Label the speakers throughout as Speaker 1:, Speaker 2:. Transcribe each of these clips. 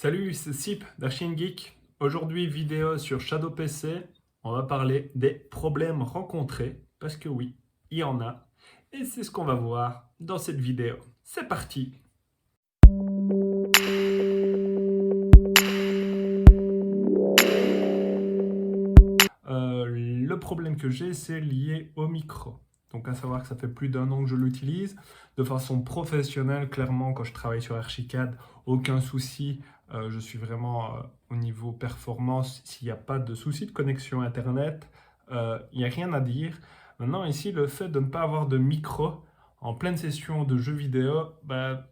Speaker 1: Salut, c'est Sip d'Archine Geek. Aujourd'hui, vidéo sur Shadow PC. On va parler des problèmes rencontrés, parce que oui, il y en a. Et c'est ce qu'on va voir dans cette vidéo. C'est parti! Le problème que j'ai, c'est lié au micro. Donc à savoir que ça fait plus d'un an que je l'utilise de façon professionnelle. Clairement, quand je travaille sur Archicad, aucun souci. Je suis vraiment au niveau performance. S'il n'y a pas de souci de connexion Internet, il n'y a rien à dire. Maintenant, ici, le fait de ne pas avoir de micro en pleine session de jeux vidéo,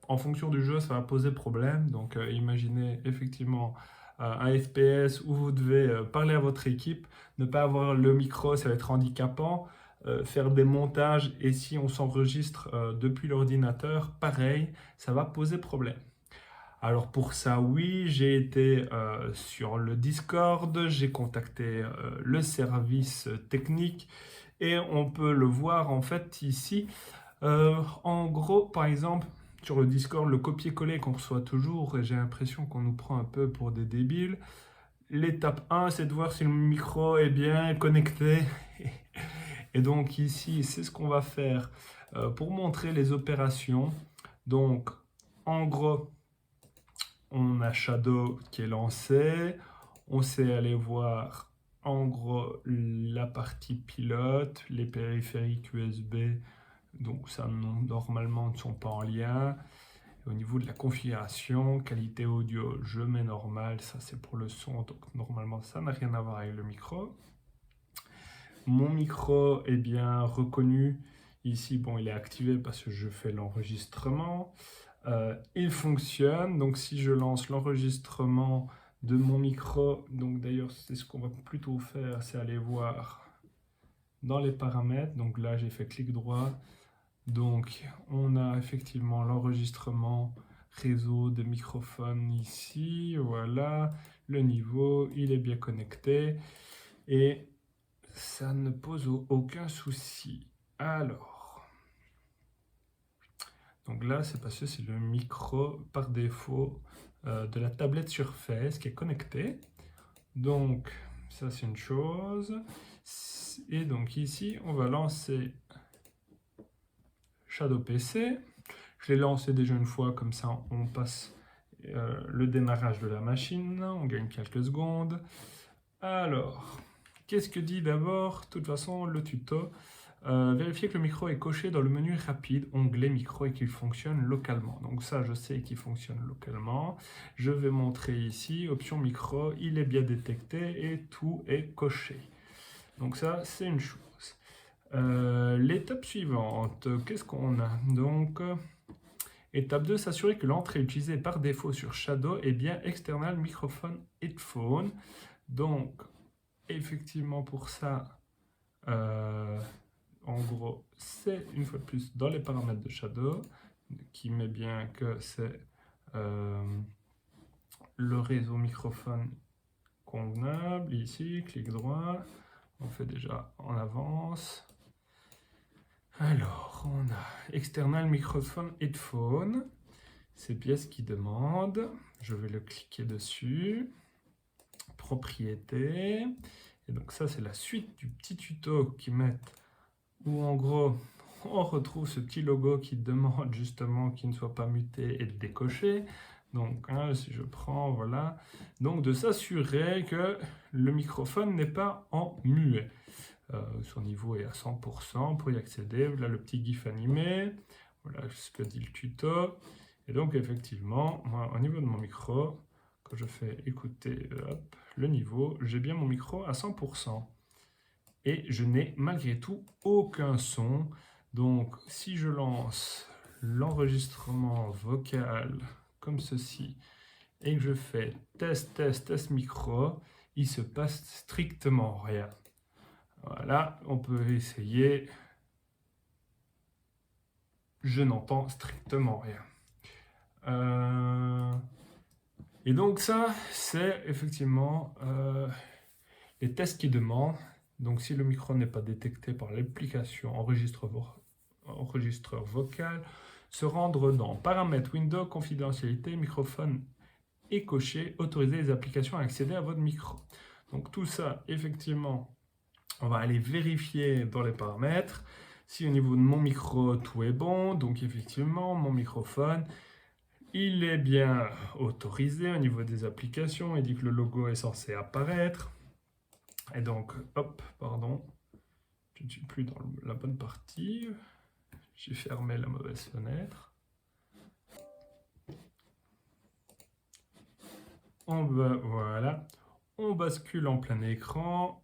Speaker 1: en fonction du jeu, ça va poser problème. Donc imaginez effectivement un FPS où vous devez parler à votre équipe, ne pas avoir le micro, ça va être handicapant. Faire des montages et si on s'enregistre depuis l'ordinateur, pareil, ça va poser problème. Alors pour ça, oui, j'ai été sur le Discord, j'ai contacté le service technique et on peut le voir en fait ici. En gros, par exemple, sur le Discord, le copier-coller qu'on reçoit toujours et j'ai l'impression qu'on nous prend un peu pour des débiles. L'étape 1, c'est de voir si le micro est bien connecté. Et donc ici, c'est ce qu'on va faire pour montrer les opérations. Donc, en gros, on a Shadow qui est lancé. On sait aller voir, en gros, la partie pilote, les périphériques USB. Donc, ça, normalement, ne sont pas en lien. Au niveau de la configuration, qualité audio, je mets normal, ça c'est pour le son, donc normalement ça n'a rien à voir avec le micro. Mon micro est bien reconnu, ici bon il est activé parce que je fais l'enregistrement. Il fonctionne, donc si je lance l'enregistrement de mon micro, donc d'ailleurs c'est ce qu'on va plutôt faire, c'est aller voir dans les paramètres, donc là j'ai fait clic droit. Donc, on a effectivement l'enregistrement réseau de microphone ici. Voilà, le niveau, il est bien connecté et ça ne pose aucun souci. Alors, donc là, c'est parce que c'est le micro par défaut de la tablette Surface qui est connecté. Donc, ça, c'est une chose. Et donc ici, on va lancer Shadow PC. Je l'ai lancé déjà une fois, comme ça on passe le démarrage de la machine, on gagne quelques secondes. Alors, qu'est-ce que dit d'abord? De toute façon, le tuto. Vérifier que le micro est coché dans le menu rapide, onglet micro et qu'il fonctionne localement. Donc ça, je sais qu'il fonctionne localement. Je vais montrer ici, option micro, il est bien détecté et tout est coché. Donc ça, c'est une chose. L'étape suivante, qu'est-ce qu'on a? Donc, étape 2, s'assurer que l'entrée utilisée par défaut sur Shadow est bien external microphone headphone. Donc, effectivement, pour ça, en gros, c'est une fois de plus dans les paramètres de Shadow qui met bien que c'est le réseau microphone convenable. Ici, clic droit, on fait déjà en avance. Alors, on a external microphone headphone, ces pièces qui demandent, je vais le cliquer dessus, propriétés, et donc ça c'est la suite du petit tuto qu'ils mettent, où en gros on retrouve ce petit logo qui demande justement qu'il ne soit pas muté et décoché. Donc si je prends, voilà, donc de s'assurer que le microphone n'est pas en muet. Son niveau est à 100%. Pour y accéder, voilà le petit gif animé. Voilà ce que dit le tuto. Et donc, effectivement, moi, au niveau de mon micro, quand je fais écouter hop, le niveau, j'ai bien mon micro à 100%. Et je n'ai malgré tout aucun son. Donc, si je lance l'enregistrement vocal comme ceci, et que je fais test, test, test micro, il se passe strictement rien. Voilà, on peut essayer. Je n'entends strictement rien. Et donc ça, c'est effectivement les tests qui demandent. Donc si le micro n'est pas détecté par l'application enregistreur vocal, se rendre dans Paramètres Windows, Confidentialité, Microphone et cocher « Autoriser les applications à accéder à votre micro ». Donc tout ça, effectivement, on va aller vérifier dans les paramètres si au niveau de mon micro, tout est bon. Donc effectivement, mon microphone, il est bien autorisé au niveau des applications. Il dit que le logo est censé apparaître. Et donc, hop, pardon, je ne suis plus dans la bonne partie. J'ai fermé la mauvaise fenêtre. Voilà, on bascule en plein écran.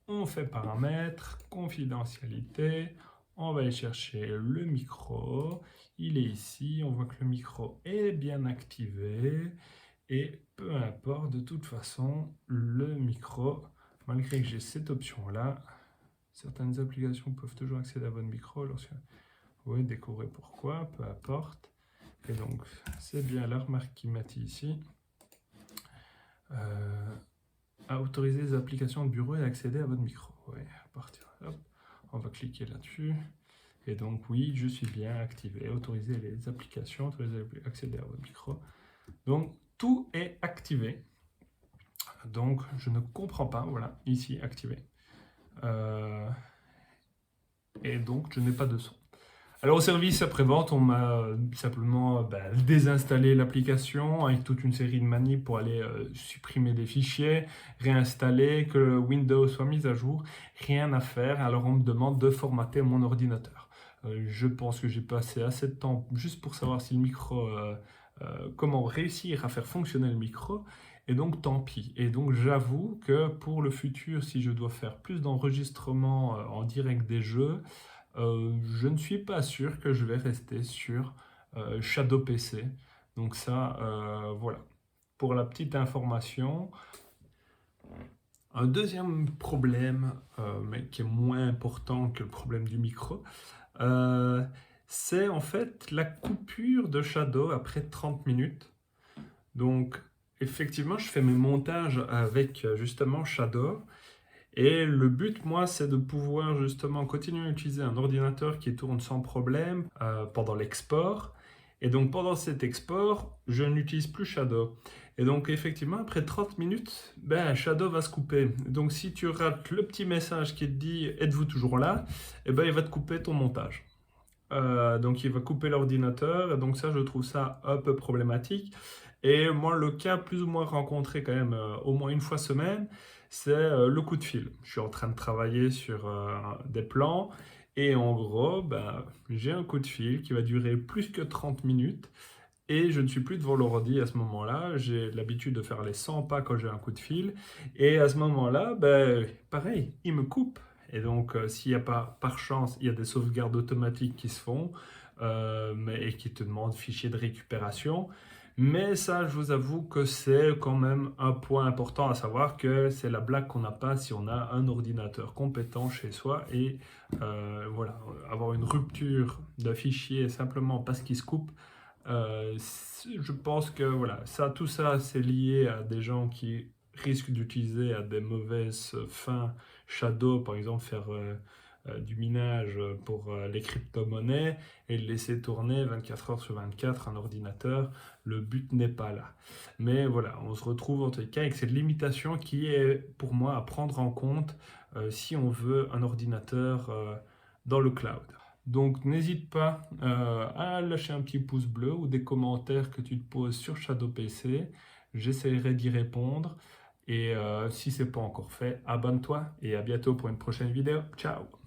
Speaker 1: On fait paramètres, confidentialité. On va aller chercher le micro. Il est ici. On voit que le micro est bien activé. Et peu importe, de toute façon, le micro, malgré que j'ai cette option-là, certaines applications peuvent toujours accéder à votre micro. Lorsque vous découvrez pourquoi, peu importe. Et donc, c'est bien la remarque qu'ils mettent ici. À autoriser les applications de bureau et accéder à votre micro. Ouais, à partir de là, on va cliquer là-dessus. Et donc, oui, je suis bien activé. Autoriser les applications, autoriser accéder à votre micro. Donc, tout est activé. Donc, je ne comprends pas. Voilà, ici, activé. Et donc, je n'ai pas de son. Alors au service après-vente, on m'a simplement désinstallé l'application avec toute une série de manips pour aller supprimer des fichiers, réinstaller, que Windows soit mis à jour. Rien à faire, alors on me demande de formater mon ordinateur. Je pense que j'ai passé assez de temps juste pour savoir si le micro, comment réussir à faire fonctionner le micro. Et donc tant pis. Et donc j'avoue que pour le futur, si je dois faire plus d'enregistrements en direct des jeux, je ne suis pas sûr que je vais rester sur Shadow PC. Donc ça, voilà. Pour la petite information. Un deuxième problème, mais qui est moins important que le problème du micro, c'est en fait la coupure de Shadow après 30 minutes. Donc, effectivement, je fais mes montages avec justement Shadow. Et le but, moi, c'est de pouvoir justement continuer à utiliser un ordinateur qui tourne sans problème pendant l'export. Et donc, pendant cet export, je n'utilise plus Shadow. Et donc, effectivement, après 30 minutes, Shadow va se couper. Donc, si tu rates le petit message qui te dit « Êtes-vous toujours là ?», il va te couper ton montage. Donc, il va couper l'ordinateur. Et donc, ça, je trouve ça un peu problématique. Et moi, le cas plus ou moins rencontré quand même au moins une fois semaine, c'est le coup de fil. Je suis en train de travailler sur des plans et en gros, j'ai un coup de fil qui va durer plus que 30 minutes et je ne suis plus devant l'ordi à ce moment-là. J'ai l'habitude de faire les 100 pas quand j'ai un coup de fil et à ce moment-là, pareil, il me coupe. Et donc, s'il n'y a pas, par chance, il y a des sauvegardes automatiques qui se font et qui te demandent fichier de récupération. Mais ça, je vous avoue que c'est quand même un point important à savoir que c'est la blague qu'on n'a pas si on a un ordinateur compétent chez soi et voilà, avoir une rupture de fichier simplement parce qu'il se coupe, je pense que voilà, tout ça, c'est lié à des gens qui risquent d'utiliser à des mauvaises fins Shadow, par exemple, faire du minage pour les crypto-monnaies et le laisser tourner 24 heures sur 24 un ordinateur. Le but n'est pas là. Mais voilà, on se retrouve en tout cas avec cette limitation qui est pour moi à prendre en compte si on veut un ordinateur dans le cloud. Donc n'hésite pas à lâcher un petit pouce bleu ou des commentaires que tu te poses sur Shadow PC. J'essaierai d'y répondre. Et si ce n'est pas encore fait, abonne-toi et à bientôt pour une prochaine vidéo. Ciao!